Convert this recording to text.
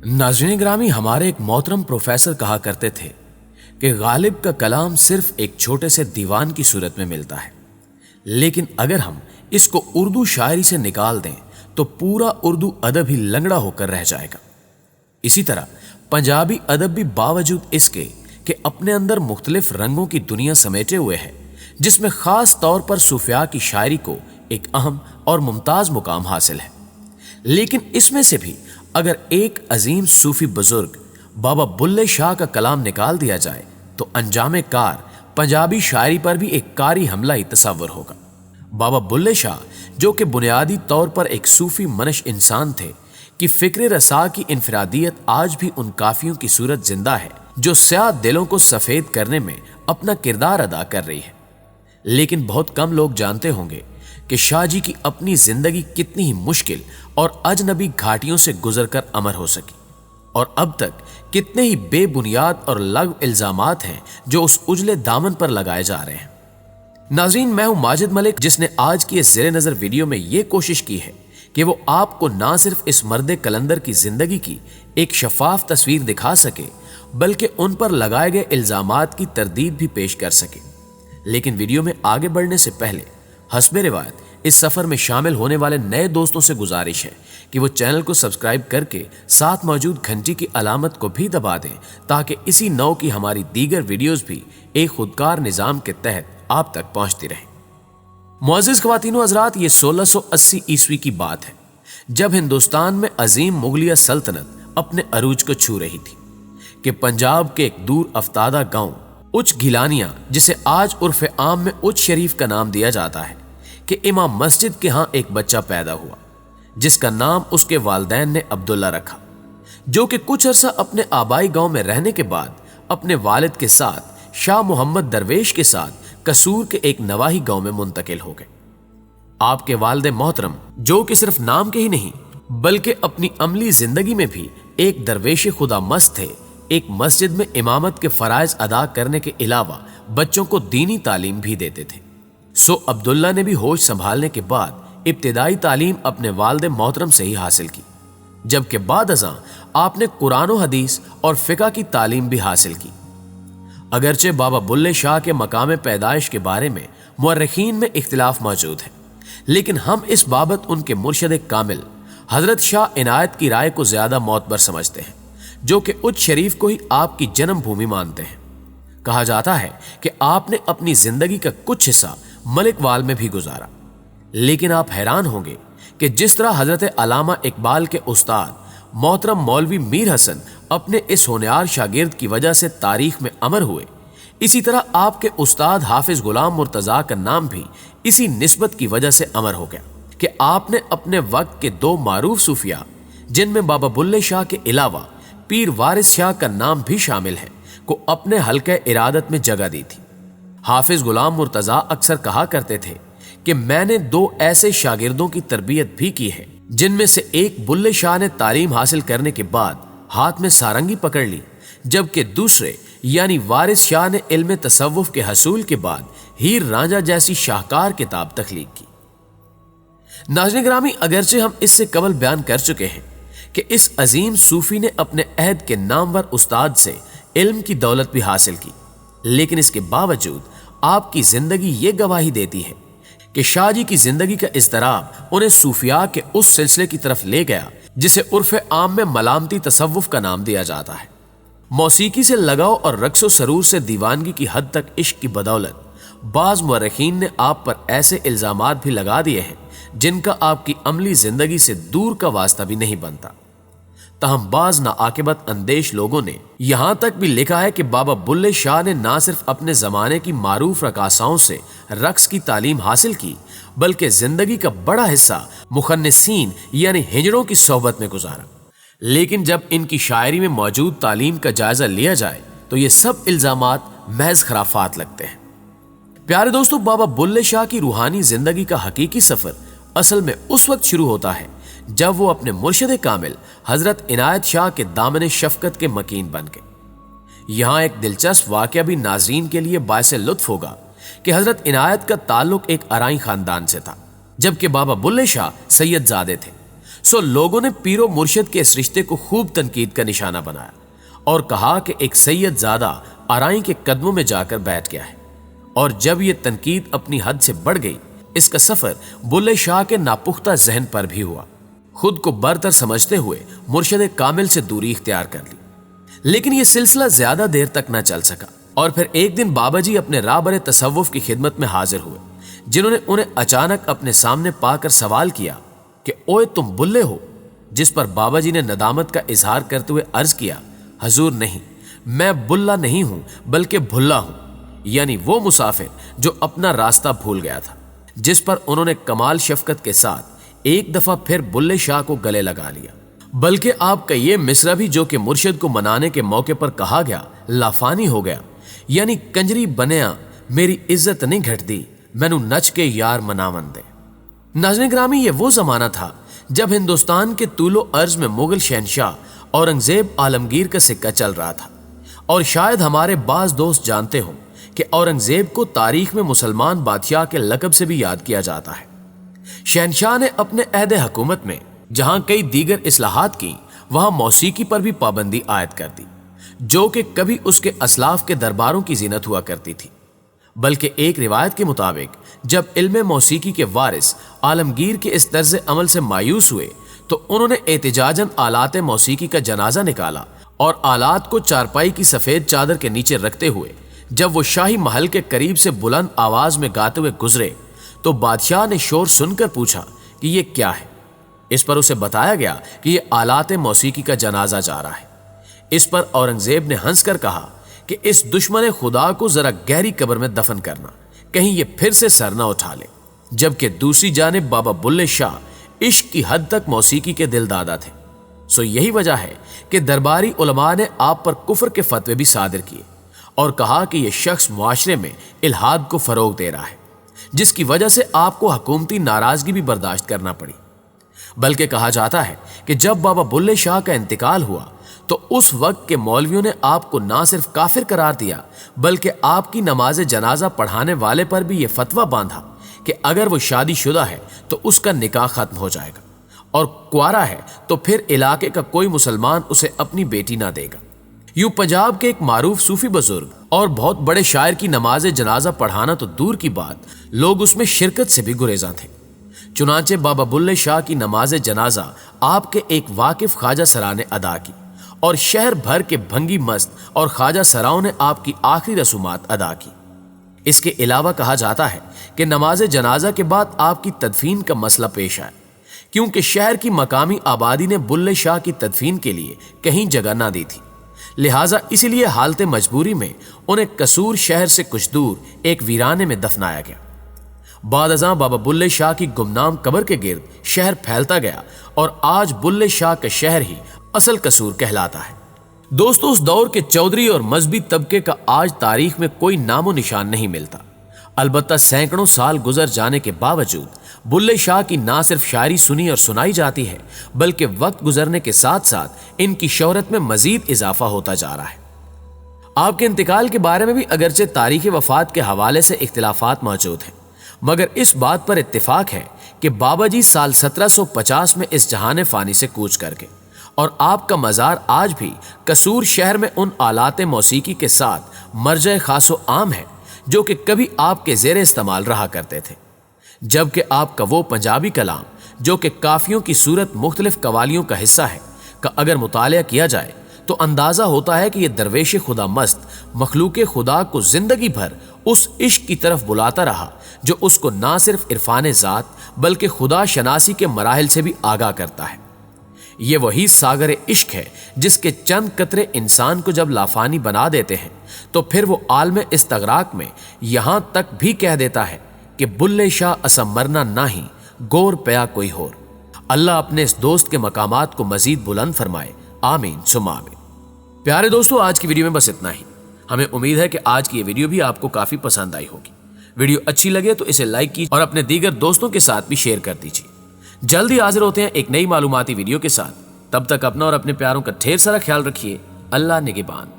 नाज़रीन ग्रामी, हमारे एक मोहतरम प्रोफेसर कहा करते थे कि गालिब का कलाम सिर्फ एक छोटे से दीवान की सूरत में मिलता है, लेकिन अगर हम इसको उर्दू शायरी से निकाल दें तो पूरा उर्दू अदब ही लंगड़ा होकर रह जाएगा। इसी तरह पंजाबी अदब भी बावजूद इसके कि अपने अंदर मुख्तलिफ रंगों की दुनिया समेटे हुए है, जिसमें खास तौर पर सूफिया की शायरी को एक अहम और मुमताज मुकाम हासिल है, लेकिन इसमें से भी अगर एक अजीम सूफी बुजुर्ग बाबा बुल्ले शाह का कलाम निकाल दिया जाए तो अंजामे कार पंजाबी शायरी पर भी एक कारी हमला ही तस्वर होगा। बाबा बुल्ले शाह, जो कि बुनियादी तौर पर एक सूफी मनश इंसान थे, कि फिक्र रसा की इनफरादियत आज भी उन काफियों की सूरत जिंदा है जो स्याह दिलों को सफेद करने में अपना किरदार अदा कर रही है। लेकिन बहुत कम लोग जानते होंगे कि शाह जी की अपनी जिंदगी कितनी ही मुश्किल और अजनबी घाटियों से गुजरकर अमर हो सकी, और अब तक कितने ही बेबुनियाद और लघु इल्जामात हैं जो उस उजले दामन पर लगाए जा रहे हैं। नाज़रीन, मैं हूं माजिद मलिक, जिसने आज की इस ज़ेरे नज़र वीडियो में यह कोशिश की है कि वो आपको ना सिर्फ इस मर्द कलंदर की जिंदगी की एक शफाफ तस्वीर दिखा सके, बल्कि उन पर लगाए गए इल्जामात की तरदीद भी पेश कर सके। लेकिन वीडियो में आगे बढ़ने से पहले हस्बे रिवायत इस सफर में शामिल होने वाले नए दोस्तों से गुजारिश है कि वो चैनल को सब्सक्राइब करके साथ मौजूद घंटी की अलामत को भी दबा दें, ताकि इसी नौ की हमारी दीगर वीडियोस भी एक खुदकार निजाम के तहत आप तक पहुंचती रहें। मुअज़्ज़िज़ ख़वातीन व हज़रात, ये 1680 ईस्वी की बात है, जब हिंदुस्तान में अजीम मुगलिया सल्तनत अपने अरूज को छू रही थी कि पंजाब के एक दूर अफ्तादा गांव उच्च गिलानिया, जिसे आज उर्फ आम में उच्च शरीफ का नाम दिया जाता है, कि इमाम मस्जिद के यहाँ एक बच्चा पैदा हुआ जिसका नाम उसके वालिदैन ने अब्दुल्ला रखा, जो कि कुछ अरसा अपने आबाई गांव में रहने के बाद अपने वालिद के साथ शाह मोहम्मद दरवेश के साथ कसूर के एक नवाही गांव में मुंतकिल हो गए। आपके वालिद मोहतरम, जो कि सिर्फ नाम के ही नहीं बल्कि अपनी अमली जिंदगी में भी एक दरवेश खुदा मस्त थे, एक मस्जिद में इमामत के फराइज अदा करने के अलावा बच्चों को दीनी तालीम भी देते थे। सो अब्दुल्ला ने भी होश संभालने के बाद इब्तिदाई तालीम अपने वालिद मोहतरम से ही हासिल की, जबकि बाद अज़ां आपने कुरान व हदीस और फ़िक़्ह की तालीम भी हासिल की। अगरचे बाबा बुल्ले शाह के मकाम पैदाइश के बारे में मुअर्रिखीन में इख्तिलाफ मौजूद है, लेकिन हम इस बाबत उनके मुर्शद कामिल हजरत शाह इनायत की राय को ज्यादा मोतबर समझते हैं, जो कि उच्च शरीफ को ही आपकी जन्म भूमि मानते हैं। कहा जाता है कि आपने अपनी जिंदगी का कुछ हिस्सा मलिकवाल में भी गुजारा, लेकिन आप हैरान होंगे कि जिस तरह हजरत अलामा इकबाल के उस्ताद मोहतरम मौलवी मीर हसन अपने इस होनहार शागिर्द की वजह से तारीख में अमर हुए, इसी तरह आपके उस्ताद हाफिज गुलाम मुर्तजा का नाम भी इसी निस्बत की वजह से अमर हो गया कि आपने अपने वक्त के दो मारूफ सूफिया, जिनमें बाबा बुल्ले शाह के अलावा पीर वारिस शाह का नाम भी शामिल है, को अपने हल्के इरादत में जगह दी थी। हाफिज गुलाम मुर्तजा अक्सर कहा करते थे कि मैंने दो ऐसे शागिर्दों की तरबियत भी की है, जिनमें से एक बुल्ले शाह ने तालीम हासिल करने के बाद हाथ में सारंगी पकड़ ली, जबकि दूसरे यानी वारिस शाह ने इल्म तसव्वुफ के हसूल के बाद हीर रांझा जैसी शाहकार किताब तख्लीक की। नाज़रीन ग्रामी, अगरचे हम इससे कबल बयान कर चुके हैं कि इस अजीम सूफी ने अपने अहद के नामवर उस्ताद से इल्म की दौलत भी हासिल की, लेकिन इसके बावजूद आपकी जिंदगी ये गवाही देती है कि शाह जी की जिंदगी का इज़्तिराब उन्हें सूफिया के उस सिलसिले की तरफ ले गया जिसे उर्फ आम में मलामती तसव्वुफ का नाम दिया जाता है। मौसीकी से लगाव और रक्सो सरूर से दीवानगी की हद तक इश्क की बदौलत बाज मुअर्रिखीन ने आप पर ऐसे इल्जामात भी लगा दिए हैं जिनका आपकी अमली जिंदगी से दूर का वास्ता भी नहीं बनता। तहम बाज नाआकिबत अंदेश लोगों ने यहां तक भी लिखा है कि बाबा बुल्ले शाह ने ना सिर्फ अपने जमाने की मारूफ रकासाओं से रक्स की तालीम हासिल की, बल्कि जिंदगी का बड़ा हिस्सा मुखन्निसीन यानी हिजड़ों की सोहबत में गुजारा। लेकिन जब इनकी शायरी में मौजूद तालीम का जायजा लिया जाए तो ये सब इल्जामात महज खराफात लगते हैं। प्यारे दोस्तों, बाबा बुल्ले शाह की रूहानी जिंदगी का हकीकी सफर असल में उस वक्त शुरू होता है जब वो अपने मुर्शिद कामिल हजरत इनायत शाह के दामन शफकत के मकीन बन गए। यहाँ एक दिलचस्प वाकया भी नाजरीन के लिए बायसे लुत्फ होगा कि हजरत इनायत का ताल्लुक एक अराई खानदान से था, जबकि बाबा बुल्ले शाह सैयदजादे थे। सो लोगों ने पीरो मुर्शिद के इस रिश्ते को खूब तनकीद का निशाना बनाया और कहा कि एक सैयद ज़ादा आराई के कदमों में जाकर बैठ गया है। और जब यह तनकीद अपनी हद से बढ़ गई, इसका सफर बुल्ले शाह के नापुख्ता जहन पर भी हुआ। खुद को बरतर समझते हुए मुर्शिद कामिल से दूरी इख्तियार कर ली। लेकिन यह सिलसिला ज्यादा देर तक न चल सका और फिर एक दिन बाबा जी अपने राहबर तसव्वुफ की खिदमत में हाजिर हुए, जिन्होंने उन्हें अचानक अपने सामने पाकर सवाल किया कि ओए तुम बुल्ले हो। जिस पर बाबा जी ने नदामत का इजहार करते हुए अर्ज किया, हजूर नहीं, मैं बुल्ला नहीं हूं बल्कि भुल्ला हूं, यानी वो मुसाफिर जो अपना रास्ता भूल गया था। जिस पर उन्होंने कमाल शफकत के साथ एक दफा फिर बुल्ले शाह को गले लगा लिया। बल्कि आपका ये मिसरा भी जो कि मुर्शिद को मनाने के मौके पर कहा गया लाफानी हो गया, यानी कंजरी बनया मेरी इज्जत नहीं घटती, मैनू नच के यार मनावन दे। नाज़रीन ग्रामी, ये वो जमाना था जब हिंदुस्तान के तूलो अर्ज में मुगल शहनशाह औरंगजेब आलमगीर का सिक्का चल रहा था। और शायद हमारे बाज दोस्त जानते हों कि औरंगजेब को तारीख में मुसलमान बादशाह के लकब से भी याद किया जाता है। शहनशाह ने अपने अहद हुकूमत में जहां कई दीगर इस्लाहात की, वहां मौसीकी पर भी पाबंदी आयद कर दी, जो कि कभी उसके असलाफ के दरबारों की जीनत हुआ करती थी। बल्कि एक रिवायत के मुताबिक जब इल्म मौसीकी के वारिस आलमगीर के इस तर्ज अमल से मायूस हुए तो उन्होंने एहतिजाजन आलात मौसीकी का जनाजा निकाला और आलात को चारपाई की सफेद चादर के नीचे रखते हुए जब वो शाही महल के करीब से बुलंद आवाज में गाते हुए गुजरे तो बादशाह ने शोर सुनकर पूछा कि ये क्या है। इस पर उसे बताया गया कि ये आलात मौसीकी का जनाजा जा रहा है। इस पर औरंगजेब ने हंसकर कहा कि इस दुश्मन खुदा को जरा गहरी कब्र में दफन करना, कहीं ये फिर से सर न उठा ले। जबकि दूसरी जानिब बाबा बुल्ले शाह इश्क की हद तक मौसीकी के दिलदादा थे। सो यही वजह है कि दरबारी उलमा ने आप पर कुफर के फतवे भी सादिर किए और कहा कि यह शख्स मुआशरे में इल्हाद को फरोग दे रहा है, जिसकी वजह से आपको हुकूमती नाराजगी भी बर्दाश्त करना पड़ी। बल्कि कहा जाता है कि जब बाबा बुल्ले शाह का इंतकाल हुआ तो उस वक्त के मौलवियों ने आपको ना सिर्फ काफिर करार दिया बल्कि आपकी नमाज जनाजा पढ़ाने वाले पर भी यह फतवा बांधा कि अगर वो शादीशुदा है तो उसका निकाह खत्म हो जाएगा और कुआरा है तो फिर इलाके का कोई मुसलमान उसे अपनी बेटी ना देगा। यूं पंजाब के एक मारूफ सूफी बुजुर्ग और बहुत बड़े शायर की नमाज जनाजा पढ़ाना तो दूर की बात, लोग उसमें शिरकत से भी गुरेजा थे। चुनांचे बाबा बुल्ले शाह की नमाज जनाजा आपके एक वाकिफ ख्वाजा सरा ने अदा की और शहर भर के भंगी मस्त और ख्वाजा सराओं ने आपकी आखिरी रसूमात अदा की। इसके अलावा कहा जाता है कि नमाज जनाजा के बाद आपकी तदफीन का मसला पेश आया, क्योंकि शहर की मकामी आबादी ने बुल्ले शाह की तदफीन के लिए कहीं जगह ना दी थी। लिहाजा इसीलिए हालत मजबूरी में उन्हें कसूर शहर से कुछ दूर एक वीराने में दफनाया गया। बाद अज़ां बाबा बुल्ले शाह की गुमनाम कब्र के गिर्द शहर फैलता गया और आज बुल्ले शाह का शहर ही असल कसूर कहलाता है। दोस्तों, उस दौर के चौधरी और मजहबी तबके का आज तारीख में कोई नामो निशान नहीं मिलता। अलबत्ता सैकड़ों साल गुजर जाने के बावजूद बुल्ले शाह की ना सिर्फ शायरी सुनी और सुनाई जाती है बल्कि वक्त गुजरने के साथ साथ इनकी शोहरत में मजीद इजाफा होता जा रहा है। आपके इंतकाल के बारे में भी अगरचे तारीख वफात के हवाले से इख्तिलाफात मौजूद हैं, मगर इस बात पर इत्तिफाक है कि बाबा जी साल 1750 में इस जहान फानी से कूच करके और आपका मज़ार आज भी कसूर शहर में उन आलात मौसीकी के साथ मर्ज खासो आम है जो कि कभी आपके ज़ेरे इस्तेमाल रहा करते थे। जबकि आपका वो पंजाबी कलाम जो कि काफियों की सूरत मुख्तलिफ कवालियों का हिस्सा है का अगर मुतालिया किया जाए तो अंदाज़ा होता है कि यह दरवेश खुदा मस्त मखलूक खुदा को जिंदगी भर उस इश्क की तरफ बुलाता रहा जो उसको ना सिर्फ इरफान ज़ात बल्कि खुदा शनासी के मराहिल से भी आगाह करता है। ये वही सागर इश्क है जिसके चंद कतरे इंसान को जब लाफानी बना देते हैं तो फिर वो आलम इस्तगराक में यहां तक भी कह देता है कि बुल्ले शाह असम मरना नाही गोर पया कोई होर। अल्लाह अपने इस दोस्त के मकामात को मजीद बुलंद फरमाए, आमीन सुम्मा आमीन। प्यारे दोस्तों, आज की वीडियो में बस इतना ही। हमें उम्मीद है कि आज की ये वीडियो भी आपको काफी पसंद आई होगी। वीडियो अच्छी लगे तो इसे लाइक कीजिए और अपने दीगर दोस्तों के साथ भी शेयर कर दीजिए। जल्दी हाजिर होते हैं एक नई मालूमाती वीडियो के साथ। तब तक अपना और अपने प्यारों का ढेर सारा ख्याल रखिए। अल्लाह निगहबान।